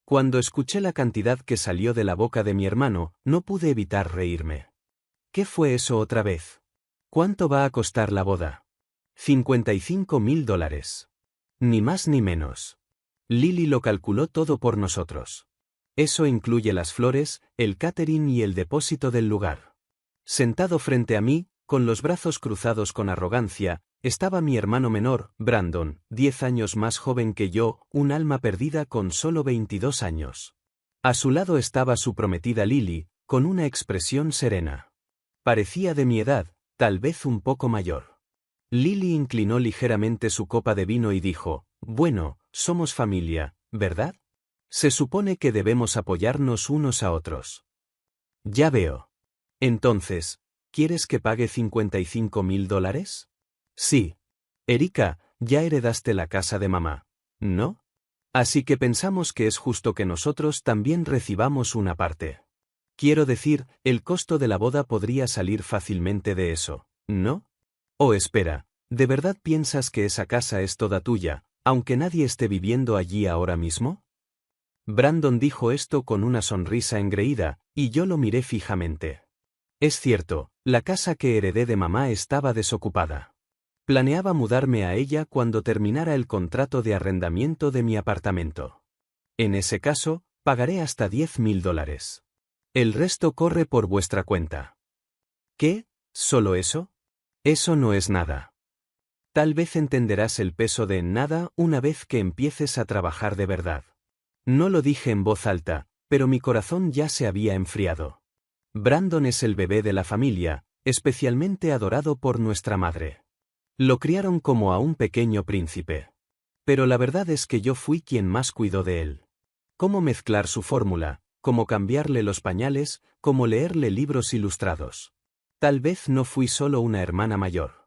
Cuando escuché la cantidad que salió de la boca de mi hermano, no pude evitar reírme. ¿Qué fue eso otra vez? ¿Cuánto va a costar la boda? $55.000. Ni más ni menos. Lily lo calculó todo por nosotros. Eso incluye las flores, el catering y el depósito del lugar. Sentado frente a mí, con los brazos cruzados con arrogancia, estaba mi hermano menor, Brandon, 10 años más joven que yo, un alma perdida con solo 22 años. A su lado estaba su prometida Lily, con una expresión serena. Parecía de mi edad, tal vez un poco mayor. Lily inclinó ligeramente su copa de vino y dijo, «Bueno, somos familia, ¿verdad? Se supone que debemos apoyarnos unos a otros». «Ya veo. Entonces, ¿quieres que pague $55.000? Sí. Erika, ya heredaste la casa de mamá, ¿no? Así que pensamos que es justo que nosotros también recibamos una parte. Quiero decir, el costo de la boda podría salir fácilmente de eso, ¿no? Oh, espera, ¿de verdad piensas que esa casa es toda tuya, aunque nadie esté viviendo allí ahora mismo?» Brandon dijo esto con una sonrisa engreída, y yo lo miré fijamente. Es cierto, la casa que heredé de mamá estaba desocupada. Planeaba mudarme a ella cuando terminara el contrato de arrendamiento de mi apartamento. En ese caso, pagaré hasta $10.000. El resto corre por vuestra cuenta. ¿Qué? ¿Solo eso? Eso no es nada. Tal vez entenderás el peso de nada una vez que empieces a trabajar de verdad. No lo dije en voz alta, pero mi corazón ya se había enfriado. Brandon es el bebé de la familia, especialmente adorado por nuestra madre. Lo criaron como a un pequeño príncipe. Pero la verdad es que yo fui quien más cuidó de él. Cómo mezclar su fórmula, cómo cambiarle los pañales, cómo leerle libros ilustrados. Tal vez no fui solo una hermana mayor.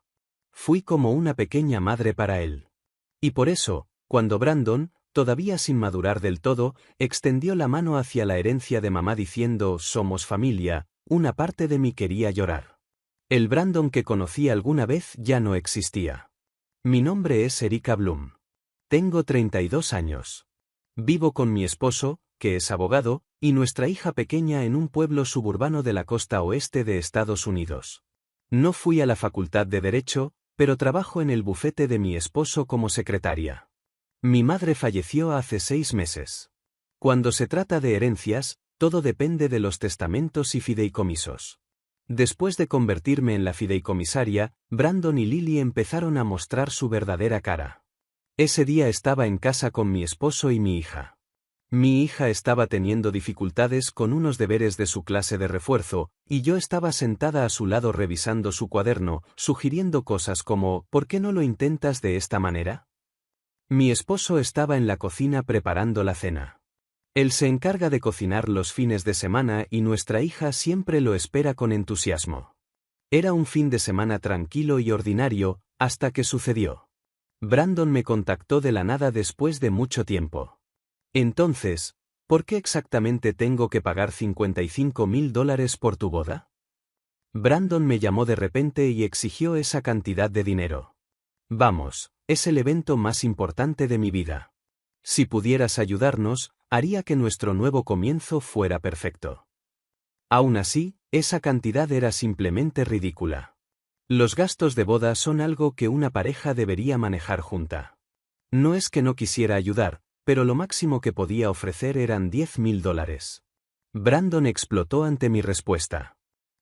Fui como una pequeña madre para él. Y por eso, cuando Brandon, todavía sin madurar del todo, extendió la mano hacia la herencia de mamá diciendo «somos familia», una parte de mí quería llorar. El Brandon que conocí alguna vez ya no existía. Mi nombre es Erika Bloom. Tengo 32 años. Vivo con mi esposo, que es abogado, y nuestra hija pequeña en un pueblo suburbano de la costa oeste de Estados Unidos. No fui a la facultad de Derecho, pero trabajo en el bufete de mi esposo como secretaria. Mi madre falleció hace 6 meses. Cuando se trata de herencias, todo depende de los testamentos y fideicomisos. Después de convertirme en la fideicomisaria, Brandon y Lily empezaron a mostrar su verdadera cara. Ese día estaba en casa con mi esposo y mi hija. Mi hija estaba teniendo dificultades con unos deberes de su clase de refuerzo, y yo estaba sentada a su lado revisando su cuaderno, sugiriendo cosas como «¿por qué no lo intentas de esta manera?». Mi esposo estaba en la cocina preparando la cena. Él se encarga de cocinar los fines de semana y nuestra hija siempre lo espera con entusiasmo. Era un fin de semana tranquilo y ordinario, hasta que sucedió. Brandon me contactó de la nada después de mucho tiempo. Entonces, ¿por qué exactamente tengo que pagar $55.000 por tu boda? Brandon me llamó de repente y exigió esa cantidad de dinero. Vamos, es el evento más importante de mi vida. Si pudieras ayudarnos, haría que nuestro nuevo comienzo fuera perfecto. Aún así, esa cantidad era simplemente ridícula. Los gastos de boda son algo que una pareja debería manejar junta. No es que no quisiera ayudar, pero lo máximo que podía ofrecer eran $10.000. Brandon explotó ante mi respuesta.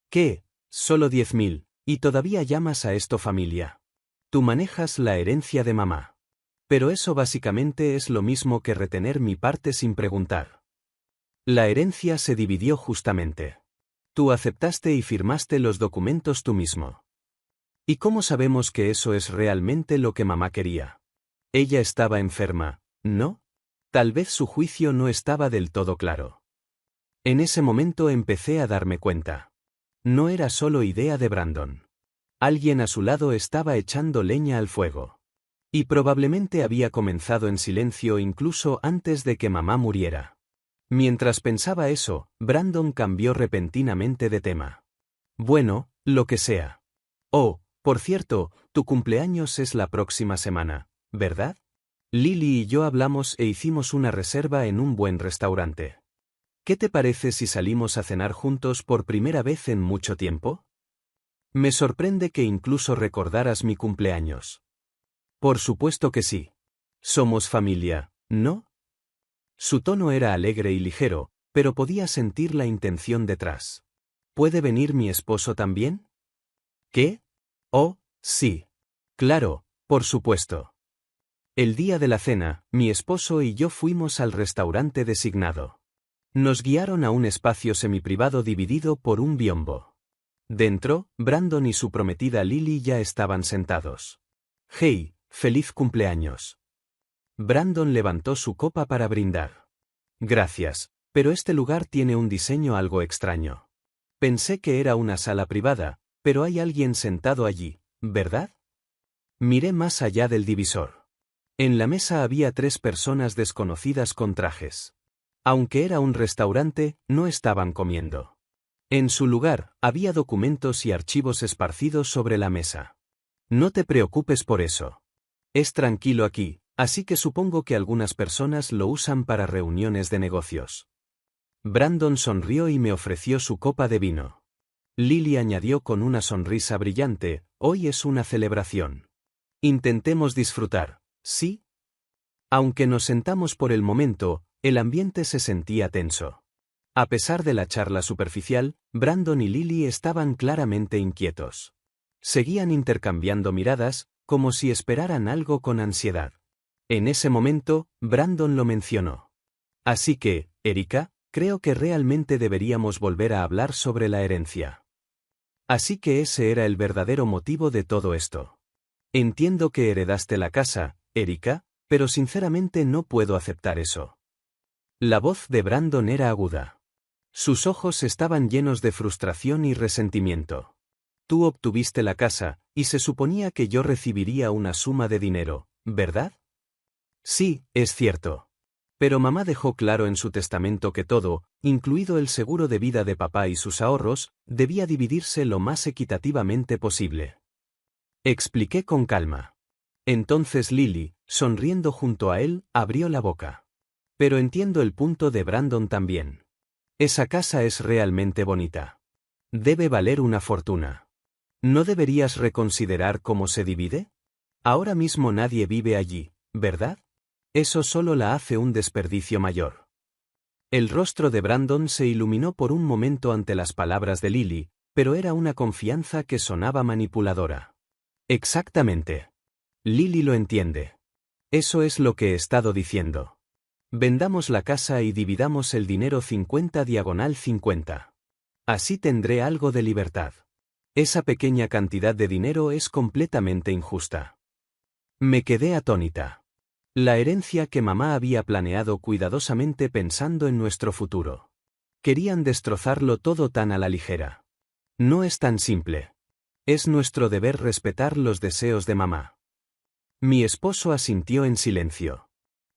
¿Qué? ¿Solo 10.000? ¿Y todavía llamas a esto familia? Tú manejas la herencia de mamá. Pero eso básicamente es lo mismo que retener mi parte sin preguntar. La herencia se dividió justamente. Tú aceptaste y firmaste los documentos tú mismo. ¿Y cómo sabemos que eso es realmente lo que mamá quería? Ella estaba enferma, ¿no? Tal vez su juicio no estaba del todo claro. En ese momento empecé a darme cuenta. No era solo idea de Brandon. Alguien a su lado estaba echando leña al fuego. Y probablemente había comenzado en silencio incluso antes de que mamá muriera. Mientras pensaba eso, Brandon cambió repentinamente de tema. Bueno, lo que sea. Oh, por cierto, tu cumpleaños es la próxima semana, ¿verdad? Lily y yo hablamos e hicimos una reserva en un buen restaurante. ¿Qué te parece si salimos a cenar juntos por primera vez en mucho tiempo? Me sorprende que incluso recordaras mi cumpleaños. Por supuesto que sí. Somos familia, ¿no? Su tono era alegre y ligero, pero podía sentir la intención detrás. ¿Puede venir mi esposo también? ¿Qué? Oh, sí. Claro, por supuesto. El día de la cena, mi esposo y yo fuimos al restaurante designado. Nos guiaron a un espacio semiprivado dividido por un biombo. Dentro, Brandon y su prometida Lily ya estaban sentados. Hey, feliz cumpleaños. Brandon levantó su copa para brindar. Gracias, pero este lugar tiene un diseño algo extraño. Pensé que era una sala privada, pero hay alguien sentado allí, ¿verdad? Miré más allá del divisor. En la mesa había 3 personas desconocidas con trajes. Aunque era un restaurante, no estaban comiendo. En su lugar, había documentos y archivos esparcidos sobre la mesa. No te preocupes por eso. Es tranquilo aquí, así que supongo que algunas personas lo usan para reuniones de negocios. Brandon sonrió y me ofreció su copa de vino. Lily añadió con una sonrisa brillante, hoy es una celebración. Intentemos disfrutar, ¿sí? Aunque nos sentamos por el momento, el ambiente se sentía tenso. A pesar de la charla superficial, Brandon y Lily estaban claramente inquietos. Seguían intercambiando miradas, como si esperaran algo con ansiedad. En ese momento, Brandon lo mencionó. Así que, Erika, creo que realmente deberíamos volver a hablar sobre la herencia. Así que ese era el verdadero motivo de todo esto. Entiendo que heredaste la casa, Erika, pero sinceramente no puedo aceptar eso. La voz de Brandon era aguda. Sus ojos estaban llenos de frustración y resentimiento. Tú obtuviste la casa, y se suponía que yo recibiría una suma de dinero, ¿verdad? Sí, es cierto. Pero mamá dejó claro en su testamento que todo, incluido el seguro de vida de papá y sus ahorros, debía dividirse lo más equitativamente posible. Expliqué con calma. Entonces Lily, sonriendo junto a él, abrió la boca. Pero entiendo el punto de Brandon también. Esa casa es realmente bonita. Debe valer una fortuna. ¿No deberías reconsiderar cómo se divide? Ahora mismo nadie vive allí, ¿verdad? Eso solo la hace un desperdicio mayor. El rostro de Brandon se iluminó por un momento ante las palabras de Lily, pero era una confianza que sonaba manipuladora. Exactamente. Lily lo entiende. Eso es lo que he estado diciendo. Vendamos la casa y dividamos el dinero 50/50. Así tendré algo de libertad. Esa pequeña cantidad de dinero es completamente injusta. Me quedé atónita. La herencia que mamá había planeado cuidadosamente pensando en nuestro futuro. Querían destrozarlo todo tan a la ligera. No es tan simple. Es nuestro deber respetar los deseos de mamá. Mi esposo asintió en silencio.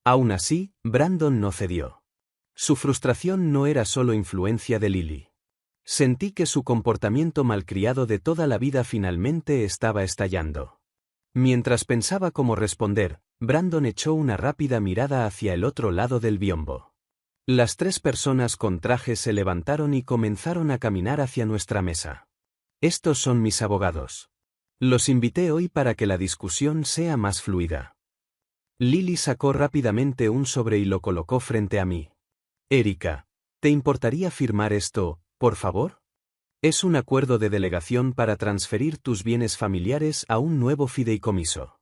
Aún así, Brandon no cedió. Su frustración no era solo influencia de Lily. Sentí que su comportamiento malcriado de toda la vida finalmente estaba estallando. Mientras pensaba cómo responder, Brandon echó una rápida mirada hacia el otro lado del biombo. Las 3 personas con trajes se levantaron y comenzaron a caminar hacia nuestra mesa. Estos son mis abogados. Los invité hoy para que la discusión sea más fluida. Lily sacó rápidamente un sobre y lo colocó frente a mí. Erika, ¿te importaría firmar esto, por favor? Es un acuerdo de delegación para transferir tus bienes familiares a un nuevo fideicomiso.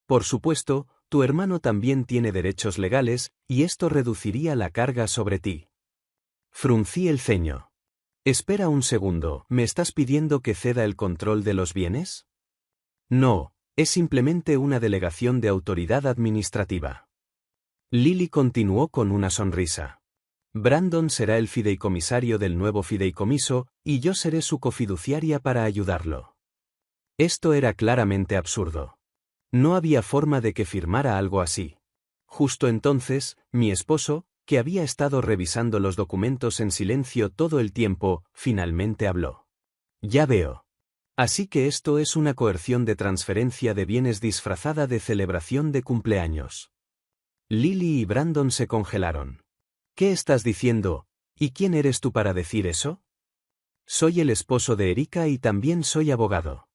Por supuesto, tu hermano también tiene derechos legales, y esto reduciría la carga sobre ti. Fruncí el ceño. Espera un segundo, ¿me estás pidiendo que ceda el control de los bienes? No, es simplemente una delegación de autoridad administrativa. Lily continuó con una sonrisa. Brandon será el fideicomisario del nuevo fideicomiso, y yo seré su cofiduciaria para ayudarlo. Esto era claramente absurdo. No había forma de que firmara algo así. Justo entonces, mi esposo, que había estado revisando los documentos en silencio todo el tiempo, finalmente habló. Ya veo. Así que esto es una coerción de transferencia de bienes disfrazada de celebración de cumpleaños. Lily y Brandon se congelaron. ¿Qué estás diciendo? ¿Y quién eres tú para decir eso? Soy el esposo de Erika y también soy abogado.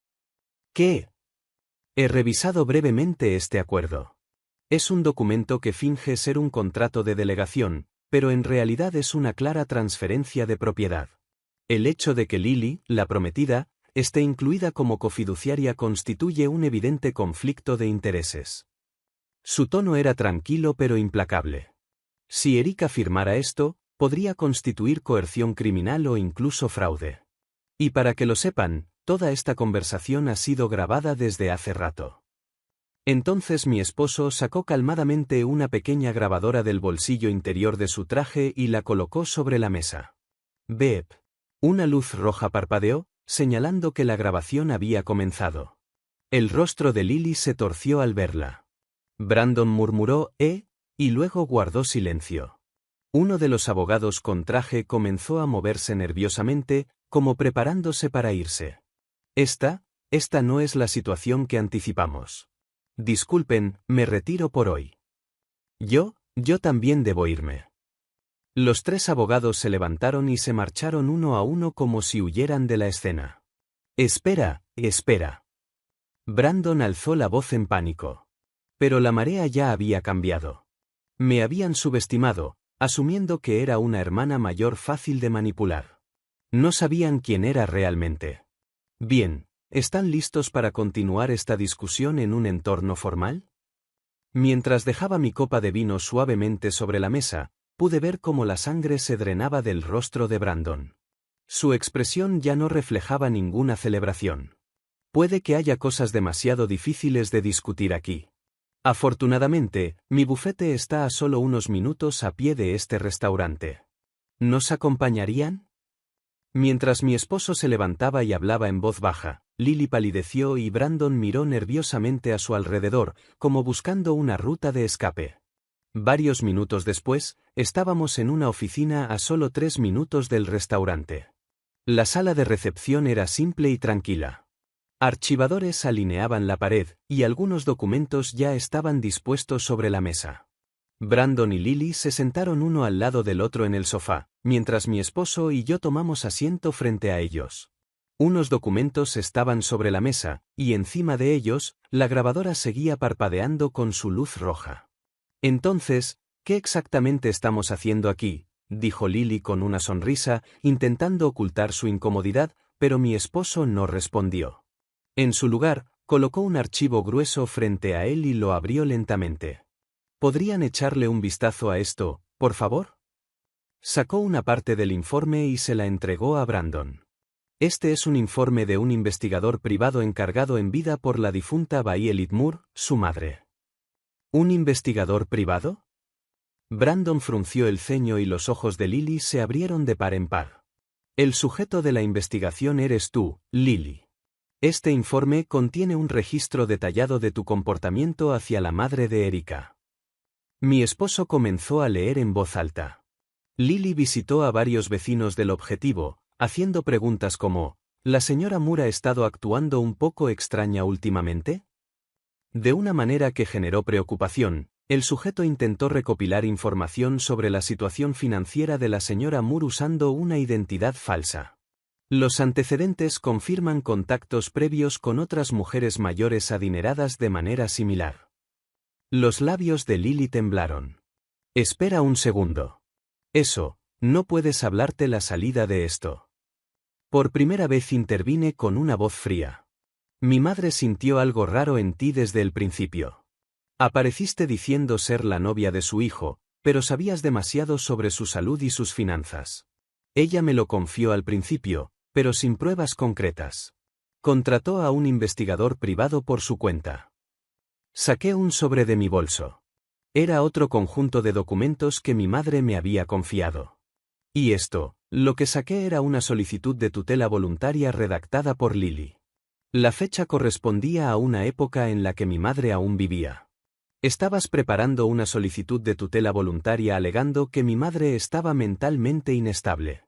¿Qué? He revisado brevemente este acuerdo. Es un documento que finge ser un contrato de delegación, pero en realidad es una clara transferencia de propiedad. El hecho de que Lily, la prometida, esté incluida como cofiduciaria constituye un evidente conflicto de intereses. Su tono era tranquilo pero implacable. Si Erika firmara esto, podría constituir coerción criminal o incluso fraude. Y para que lo sepan, toda esta conversación ha sido grabada desde hace rato. Entonces mi esposo sacó calmadamente una pequeña grabadora del bolsillo interior de su traje y la colocó sobre la mesa. Beep. Una luz roja parpadeó, señalando que la grabación había comenzado. El rostro de Lily se torció al verla. Brandon murmuró, y luego guardó silencio. Uno de los abogados con traje comenzó a moverse nerviosamente, como preparándose para irse. Esta no es la situación que anticipamos. Disculpen, me retiro por hoy. Yo también debo irme. Los tres abogados se levantaron y se marcharon uno a uno como si huyeran de la escena. Espera. Brandon alzó la voz en pánico. Pero la marea ya había cambiado. Me habían subestimado, asumiendo que era una hermana mayor fácil de manipular. No sabían quién era realmente. Bien, ¿están listos para continuar esta discusión en un entorno formal? Mientras dejaba mi copa de vino suavemente sobre la mesa, pude ver cómo la sangre se drenaba del rostro de Brandon. Su expresión ya no reflejaba ninguna celebración. Puede que haya cosas demasiado difíciles de discutir aquí. Afortunadamente, mi bufete está a solo unos minutos a pie de este restaurante. ¿Nos acompañarían? Mientras mi esposo se levantaba y hablaba en voz baja, Lily palideció y Brandon miró nerviosamente a su alrededor, como buscando una ruta de escape. Varios minutos después, estábamos en una oficina a solo 3 minutos del restaurante. La sala de recepción era simple y tranquila. Archivadores alineaban la pared, y algunos documentos ya estaban dispuestos sobre la mesa. Brandon y Lily se sentaron uno al lado del otro en el sofá, mientras mi esposo y yo tomamos asiento frente a ellos. Unos documentos estaban sobre la mesa, y encima de ellos, la grabadora seguía parpadeando con su luz roja. Entonces, ¿qué exactamente estamos haciendo aquí?, dijo Lily con una sonrisa, intentando ocultar su incomodidad, pero mi esposo no respondió. En su lugar, colocó un archivo grueso frente a él y lo abrió lentamente. ¿Podrían echarle un vistazo a esto, por favor? Sacó una parte del informe y se la entregó a Brandon. Este es un informe de un investigador privado encargado en vida por la difunta Violet Moore, su madre. ¿Un investigador privado? Brandon frunció el ceño y los ojos de Lily se abrieron de par en par. El sujeto de la investigación eres tú, Lily. Este informe contiene un registro detallado de tu comportamiento hacia la madre de Erika. Mi esposo comenzó a leer en voz alta. Lily visitó a varios vecinos del objetivo, haciendo preguntas como, ¿la señora Moore ha estado actuando un poco extraña últimamente? De una manera que generó preocupación, el sujeto intentó recopilar información sobre la situación financiera de la señora Moore usando una identidad falsa. Los antecedentes confirman contactos previos con otras mujeres mayores adineradas de manera similar. Los labios de Lily temblaron. Espera un segundo. Eso, no puedes hablarte la salida de esto. Por primera vez intervine con una voz fría. Mi madre sintió algo raro en ti desde el principio. Apareciste diciendo ser la novia de su hijo, pero sabías demasiado sobre su salud y sus finanzas. Ella me lo confió al principio, pero sin pruebas concretas. Contrató a un investigador privado por su cuenta. Saqué un sobre de mi bolso. Era otro conjunto de documentos que mi madre me había confiado. Y esto, lo que saqué era una solicitud de tutela voluntaria redactada por Lily. La fecha correspondía a una época en la que mi madre aún vivía. Estabas preparando una solicitud de tutela voluntaria alegando que mi madre estaba mentalmente inestable.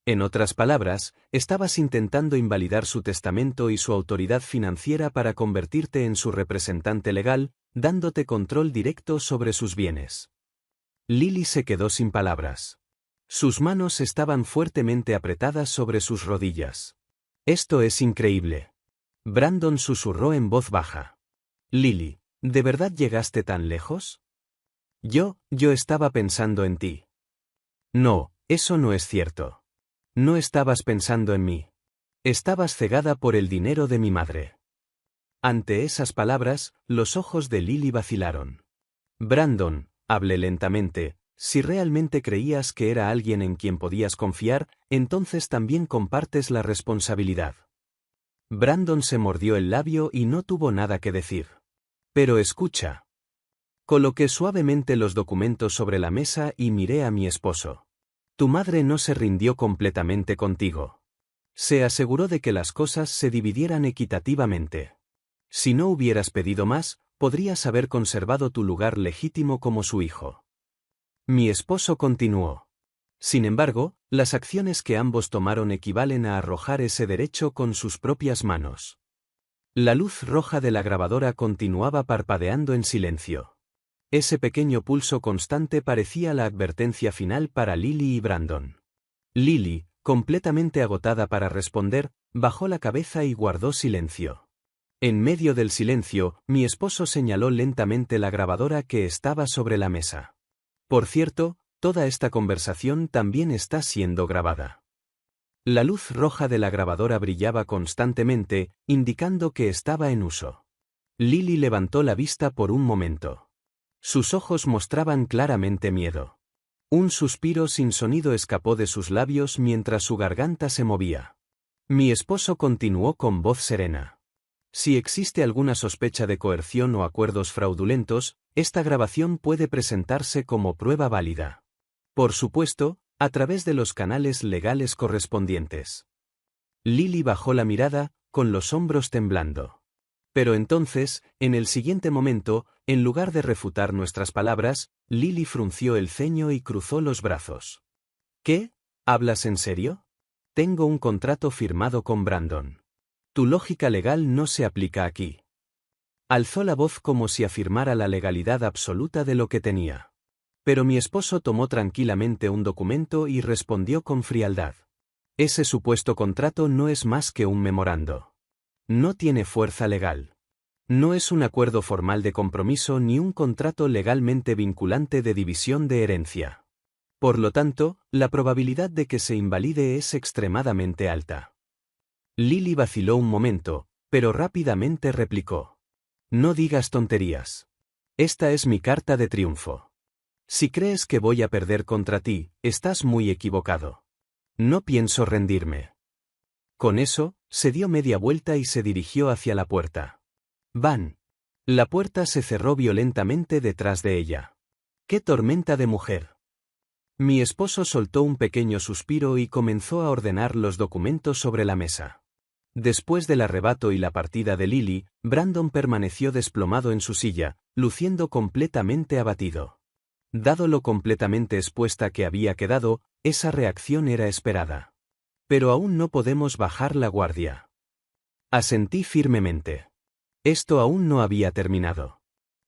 En otras palabras, estabas intentando invalidar su testamento y su autoridad financiera para convertirte en su representante legal, dándote control directo sobre sus bienes. Lily se quedó sin palabras. Sus manos estaban fuertemente apretadas sobre sus rodillas. Esto es increíble. Brandon susurró en voz baja. Lily, ¿de verdad llegaste tan lejos? Yo estaba pensando en ti. No, eso no es cierto. No estabas pensando en mí. Estabas cegada por el dinero de mi madre. Ante esas palabras, los ojos de Lily vacilaron. Brandon, hablé lentamente, si realmente creías que era alguien en quien podías confiar, entonces también compartes la responsabilidad. Brandon se mordió el labio y no tuvo nada que decir. Pero escucha. Coloqué suavemente los documentos sobre la mesa y miré a mi esposo. Tu madre no se rindió completamente contigo. Se aseguró de que las cosas se dividieran equitativamente. Si no hubieras pedido más, podrías haber conservado tu lugar legítimo como su hijo. Mi esposo continuó. Sin embargo, las acciones que ambos tomaron equivalen a arrojar ese derecho con sus propias manos. La luz roja de la grabadora continuaba parpadeando en silencio. Ese pequeño pulso constante parecía la advertencia final para Lily y Brandon. Lily, completamente agotada para responder, bajó la cabeza y guardó silencio. En medio del silencio, mi esposo señaló lentamente la grabadora que estaba sobre la mesa. Por cierto, toda esta conversación también está siendo grabada. La luz roja de la grabadora brillaba constantemente, indicando que estaba en uso. Lily levantó la vista por un momento. Sus ojos mostraban claramente miedo. Un suspiro sin sonido escapó de sus labios mientras su garganta se movía. Mi esposo continuó con voz serena. Si existe alguna sospecha de coerción o acuerdos fraudulentos, esta grabación puede presentarse como prueba válida. Por supuesto, a través de los canales legales correspondientes. Lily bajó la mirada, con los hombros temblando. Pero entonces, en el siguiente momento, en lugar de refutar nuestras palabras, Lily frunció el ceño y cruzó los brazos. ¿Qué? ¿Hablas en serio? Tengo un contrato firmado con Brandon. Tu lógica legal no se aplica aquí. Alzó la voz como si afirmara la legalidad absoluta de lo que tenía. Pero mi esposo tomó tranquilamente un documento y respondió con frialdad. Ese supuesto contrato no es más que un memorando. No tiene fuerza legal. No es un acuerdo formal de compromiso ni un contrato legalmente vinculante de división de herencia. Por lo tanto, la probabilidad de que se invalide es extremadamente alta. Lily vaciló un momento, pero rápidamente replicó. No digas tonterías. Esta es mi carta de triunfo. Si crees que voy a perder contra ti, estás muy equivocado. No pienso rendirme. Con eso, se dio media vuelta y se dirigió hacia la puerta. Van. La puerta se cerró violentamente detrás de ella. ¡Qué tormenta de mujer! Mi esposo soltó un pequeño suspiro y comenzó a ordenar los documentos sobre la mesa. Después del arrebato y la partida de Lily, Brandon permaneció desplomado en su silla, luciendo completamente abatido. Dado lo completamente expuesta que había quedado, esa reacción era esperada. Pero aún no podemos bajar la guardia. Asentí firmemente. Esto aún no había terminado.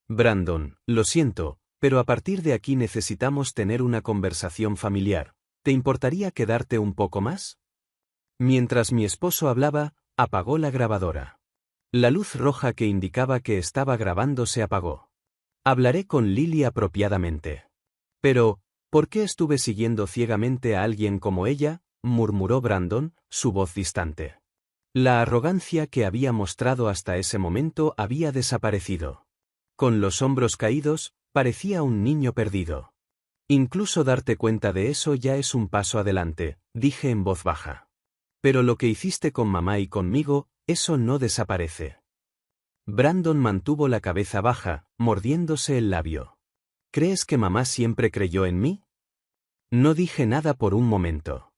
Brandon, lo siento, pero a partir de aquí necesitamos tener una conversación familiar. ¿Te importaría quedarte un poco más? Mientras mi esposo hablaba, apagó la grabadora. La luz roja que indicaba que estaba grabando se apagó. Hablaré con Lily apropiadamente. Pero, ¿por qué estuve siguiendo ciegamente a alguien como ella?, murmuró Brandon, su voz distante. La arrogancia que había mostrado hasta ese momento había desaparecido. Con los hombros caídos, parecía un niño perdido. Incluso darte cuenta de eso ya es un paso adelante, dije en voz baja. Pero lo que hiciste con mamá y conmigo, eso no desaparece. Brandon mantuvo la cabeza baja, mordiéndose el labio. ¿Crees que mamá siempre creyó en mí? No dije nada por un momento.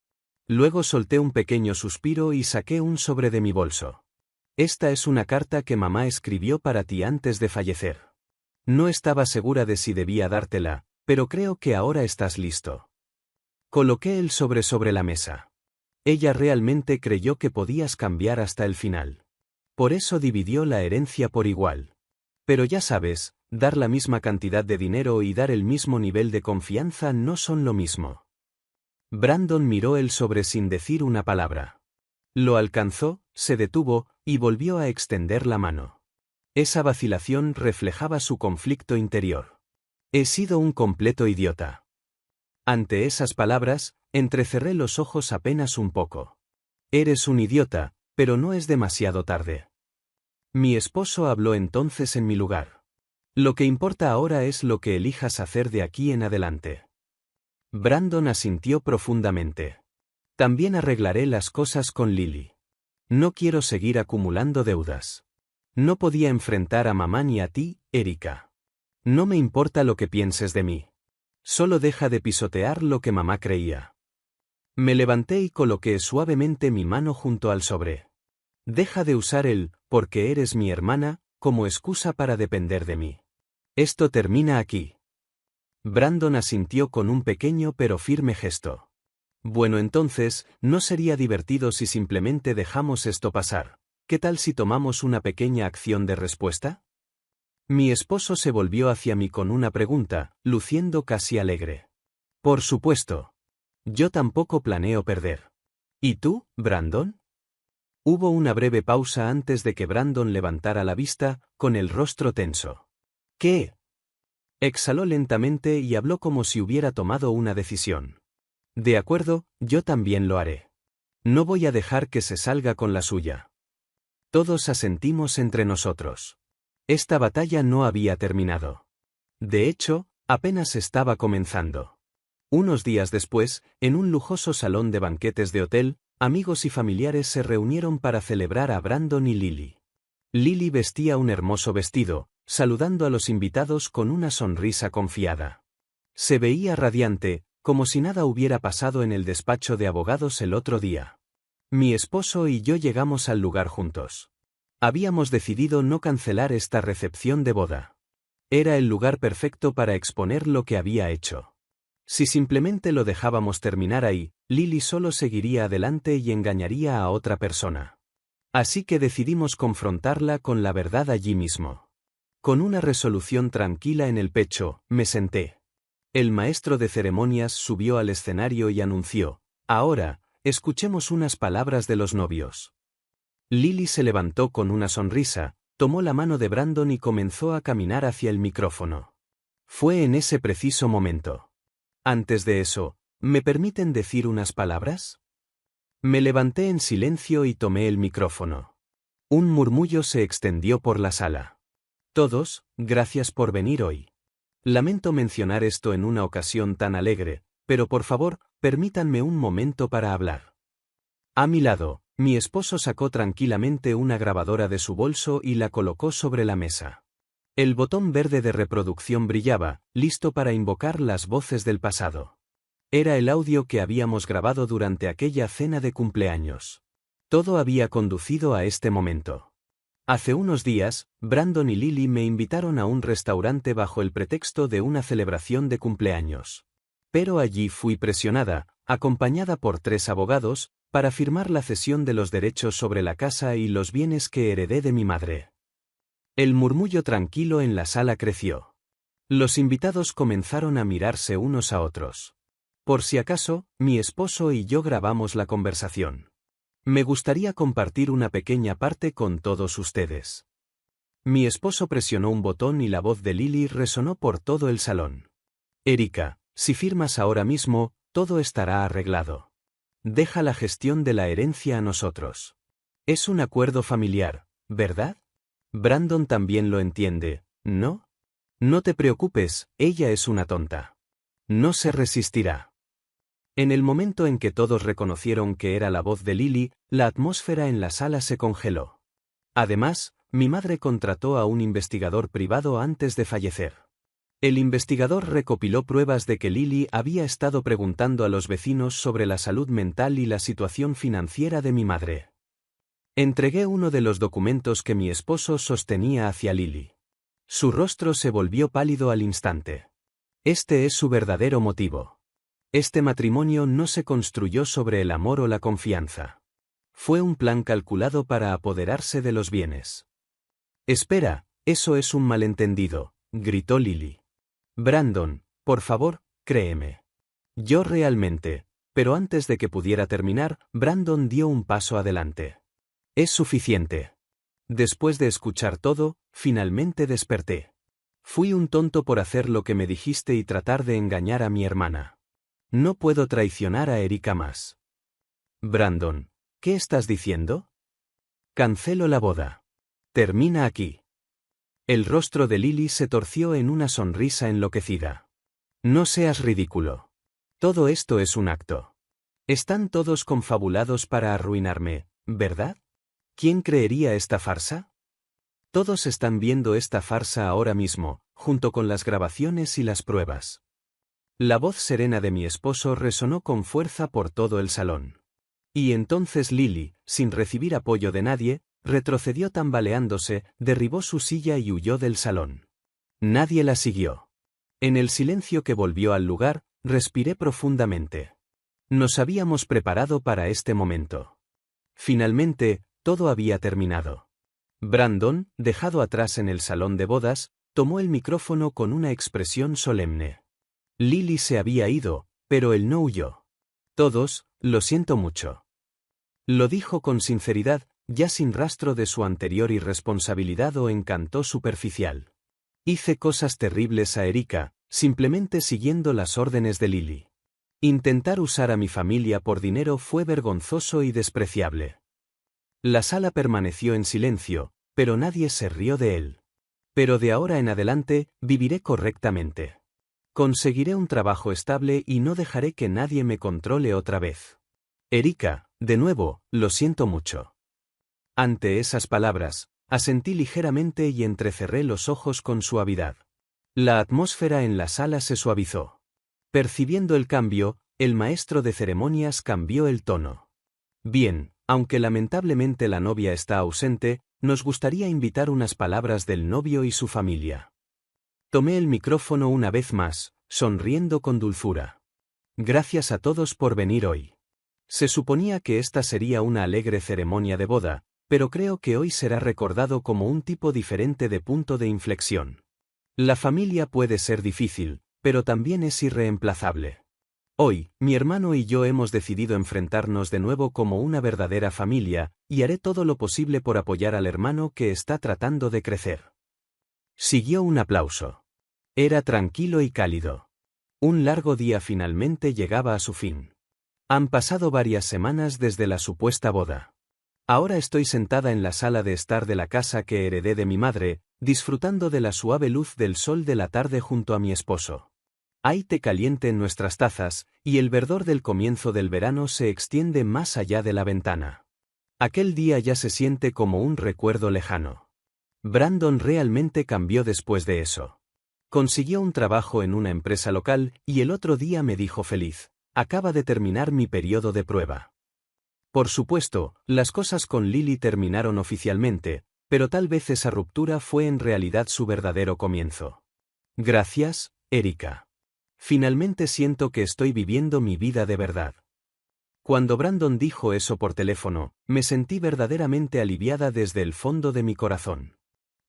Luego solté un pequeño suspiro y saqué un sobre de mi bolso. Esta es una carta que mamá escribió para ti antes de fallecer. No estaba segura de si debía dártela, pero creo que ahora estás listo. Coloqué el sobre la mesa. Ella realmente creyó que podías cambiar hasta el final. Por eso dividió la herencia por igual. Pero ya sabes, dar la misma cantidad de dinero y dar el mismo nivel de confianza no son lo mismo. Brandon miró el sobre sin decir una palabra. Lo alcanzó, se detuvo, y volvió a extender la mano. Esa vacilación reflejaba su conflicto interior. He sido un completo idiota. Ante esas palabras, entrecerré los ojos apenas un poco. Eres un idiota, pero no es demasiado tarde. Mi esposo habló entonces en mi lugar. Lo que importa ahora es lo que elijas hacer de aquí en adelante. Brandon asintió profundamente. También arreglaré las cosas con Lily. No quiero seguir acumulando deudas. No podía enfrentar a mamá ni a ti, Erika. No me importa lo que pienses de mí. Solo deja de pisotear lo que mamá creía. Me levanté y coloqué suavemente mi mano junto al sobre. Deja de usar el «porque eres mi hermana» como excusa para depender de mí. Esto termina aquí. Brandon asintió con un pequeño pero firme gesto. Bueno, entonces, ¿no sería divertido si simplemente dejamos esto pasar? ¿Qué tal si tomamos una pequeña acción de respuesta? Mi esposo se volvió hacia mí con una pregunta, luciendo casi alegre. Por supuesto. Yo tampoco planeo perder. ¿Y tú, Brandon? Hubo una breve pausa antes de que Brandon levantara la vista, con el rostro tenso. ¿Qué? Exhaló lentamente y habló como si hubiera tomado una decisión. De acuerdo, yo también lo haré. No voy a dejar que se salga con la suya. Todos asentimos entre nosotros. Esta batalla no había terminado. De hecho, apenas estaba comenzando. Unos días después, en un lujoso salón de banquetes de hotel, amigos y familiares se reunieron para celebrar a Brandon y Lily. Lily vestía un hermoso vestido, saludando a los invitados con una sonrisa confiada. Se veía radiante, como si nada hubiera pasado en el despacho de abogados el otro día. Mi esposo y yo llegamos al lugar juntos. Habíamos decidido no cancelar esta recepción de boda. Era el lugar perfecto para exponer lo que había hecho. Si simplemente lo dejábamos terminar ahí, Lily solo seguiría adelante y engañaría a otra persona. Así que decidimos confrontarla con la verdad allí mismo. Con una resolución tranquila en el pecho, me senté. El maestro de ceremonias subió al escenario y anunció: «Ahora, escuchemos unas palabras de los novios». Lily se levantó con una sonrisa, tomó la mano de Brandon y comenzó a caminar hacia el micrófono. Fue en ese preciso momento. Antes de eso, ¿me permiten decir unas palabras? Me levanté en silencio y tomé el micrófono. Un murmullo se extendió por la sala. Todos, gracias por venir hoy. Lamento mencionar esto en una ocasión tan alegre, pero por favor, permítanme un momento para hablar. A mi lado, mi esposo sacó tranquilamente una grabadora de su bolso y la colocó sobre la mesa. El botón verde de reproducción brillaba, listo para invocar las voces del pasado. Era el audio que habíamos grabado durante aquella cena de cumpleaños. Todo había conducido a este momento. Hace unos días, Brandon y Lily me invitaron a un restaurante bajo el pretexto de una celebración de cumpleaños. Pero allí fui presionada, acompañada por 3 abogados, para firmar la cesión de los derechos sobre la casa y los bienes que heredé de mi madre. El murmullo tranquilo en la sala creció. Los invitados comenzaron a mirarse unos a otros. Por si acaso, mi esposo y yo grabamos la conversación. Me gustaría compartir una pequeña parte con todos ustedes. Mi esposo presionó un botón y la voz de Lily resonó por todo el salón. Erika, si firmas ahora mismo, todo estará arreglado. Deja la gestión de la herencia a nosotros. Es un acuerdo familiar, ¿verdad? Brandon también lo entiende, ¿no? No te preocupes, ella es una tonta. No se resistirá. En el momento en que todos reconocieron que era la voz de Lily, la atmósfera en la sala se congeló. Además, mi madre contrató a un investigador privado antes de fallecer. El investigador recopiló pruebas de que Lily había estado preguntando a los vecinos sobre la salud mental y la situación financiera de mi madre. Entregué uno de los documentos que mi esposo sostenía hacia Lily. Su rostro se volvió pálido al instante. Este es su verdadero motivo. Este matrimonio no se construyó sobre el amor o la confianza. Fue un plan calculado para apoderarse de los bienes. Espera, eso es un malentendido. gritó Lily. Brandon, por favor, créeme. Yo realmente. Pero antes de que pudiera terminar, Brandon dio un paso adelante. Es suficiente. Después de escuchar todo, finalmente desperté. Fui un tonto por hacer lo que me dijiste y tratar de engañar a mi hermana. No puedo traicionar a Erika más. Brandon, ¿qué estás diciendo? Cancelo la boda. Termina aquí. El rostro de Lily se torció en una sonrisa enloquecida. No seas ridículo. Todo esto es un acto. Están todos confabulados para arruinarme, ¿verdad? ¿Quién creería esta farsa? Todos están viendo esta farsa ahora mismo, junto con las grabaciones y las pruebas. La voz serena de mi esposo resonó con fuerza por todo el salón. Y entonces Lily, sin recibir apoyo de nadie, retrocedió tambaleándose, derribó su silla y huyó del salón. Nadie la siguió. En el silencio que volvió al lugar, respiré profundamente. Nos habíamos preparado para este momento. Finalmente, todo había terminado. Brandon, dejado atrás en el salón de bodas, tomó el micrófono con una expresión solemne. Lily se había ido, pero él no huyó. Todos, lo siento mucho. Lo dijo con sinceridad, ya sin rastro de su anterior irresponsabilidad o encanto superficial. Hice cosas terribles a Erika, simplemente siguiendo las órdenes de Lily. Intentar usar a mi familia por dinero fue vergonzoso y despreciable. La sala permaneció en silencio, pero nadie se rió de él. Pero de ahora en adelante, viviré correctamente. Conseguiré un trabajo estable y no dejaré que nadie me controle otra vez. Erika, de nuevo, lo siento mucho. Ante esas palabras, asentí ligeramente y entrecerré los ojos con suavidad. La atmósfera en la sala se suavizó. Percibiendo el cambio, el maestro de ceremonias cambió el tono. Bien, aunque lamentablemente la novia está ausente, nos gustaría invitar unas palabras del novio y su familia. Tomé el micrófono una vez más, sonriendo con dulzura. Gracias a todos por venir hoy. Se suponía que esta sería una alegre ceremonia de boda, pero creo que hoy será recordado como un tipo diferente de punto de inflexión. La familia puede ser difícil, pero también es irreemplazable. Hoy, mi hermano y yo hemos decidido enfrentarnos de nuevo como una verdadera familia, y haré todo lo posible por apoyar al hermano que está tratando de crecer. Siguió un aplauso. Era tranquilo y cálido. Un largo día finalmente llegaba a su fin. Han pasado varias semanas desde la supuesta boda. Ahora estoy sentada en la sala de estar de la casa que heredé de mi madre, disfrutando de la suave luz del sol de la tarde junto a mi esposo. Hay té caliente en nuestras tazas, y el verdor del comienzo del verano se extiende más allá de la ventana. Aquel día ya se siente como un recuerdo lejano. Brandon realmente cambió después de eso. Consiguió un trabajo en una empresa local, y el otro día me dijo feliz: acaba de terminar mi periodo de prueba. Por supuesto, las cosas con Lily terminaron oficialmente, pero tal vez esa ruptura fue en realidad su verdadero comienzo. Gracias, Erika. Finalmente siento que estoy viviendo mi vida de verdad. Cuando Brandon dijo eso por teléfono, me sentí verdaderamente aliviada desde el fondo de mi corazón.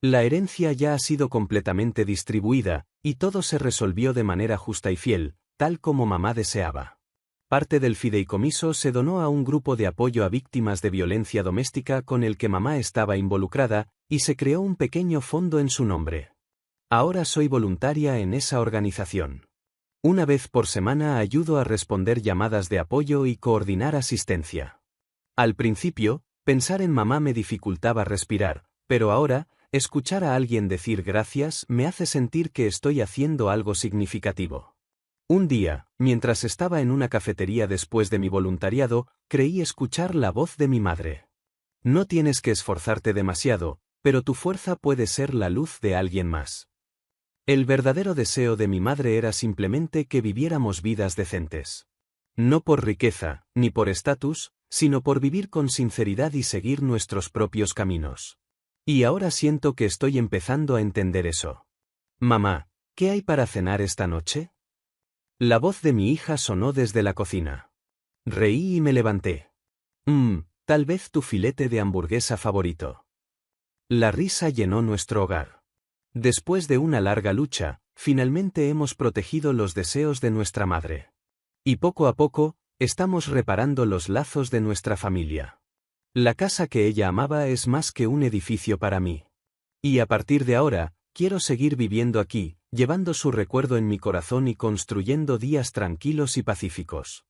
La herencia ya ha sido completamente distribuida, y todo se resolvió de manera justa y fiel, tal como mamá deseaba. Parte del fideicomiso se donó a un grupo de apoyo a víctimas de violencia doméstica con el que mamá estaba involucrada, y se creó un pequeño fondo en su nombre. Ahora soy voluntaria en esa organización. Una vez por semana ayudo a responder llamadas de apoyo y coordinar asistencia. Al principio, pensar en mamá me dificultaba respirar, pero ahora, escuchar a alguien decir gracias me hace sentir que estoy haciendo algo significativo. Un día, mientras estaba en una cafetería después de mi voluntariado, creí escuchar la voz de mi madre. No tienes que esforzarte demasiado, pero tu fuerza puede ser la luz de alguien más. El verdadero deseo de mi madre era simplemente que viviéramos vidas decentes. No por riqueza, ni por estatus, sino por vivir con sinceridad y seguir nuestros propios caminos. Y ahora siento que estoy empezando a entender eso. Mamá, ¿qué hay para cenar esta noche? La voz de mi hija sonó desde la cocina. Reí y me levanté. Tal vez tu filete de hamburguesa favorito. La risa llenó nuestro hogar. Después de una larga lucha, finalmente hemos protegido los deseos de nuestra madre. Y poco a poco, estamos reparando los lazos de nuestra familia. La casa que ella amaba es más que un edificio para mí. Y a partir de ahora, quiero seguir viviendo aquí, llevando su recuerdo en mi corazón y construyendo días tranquilos y pacíficos.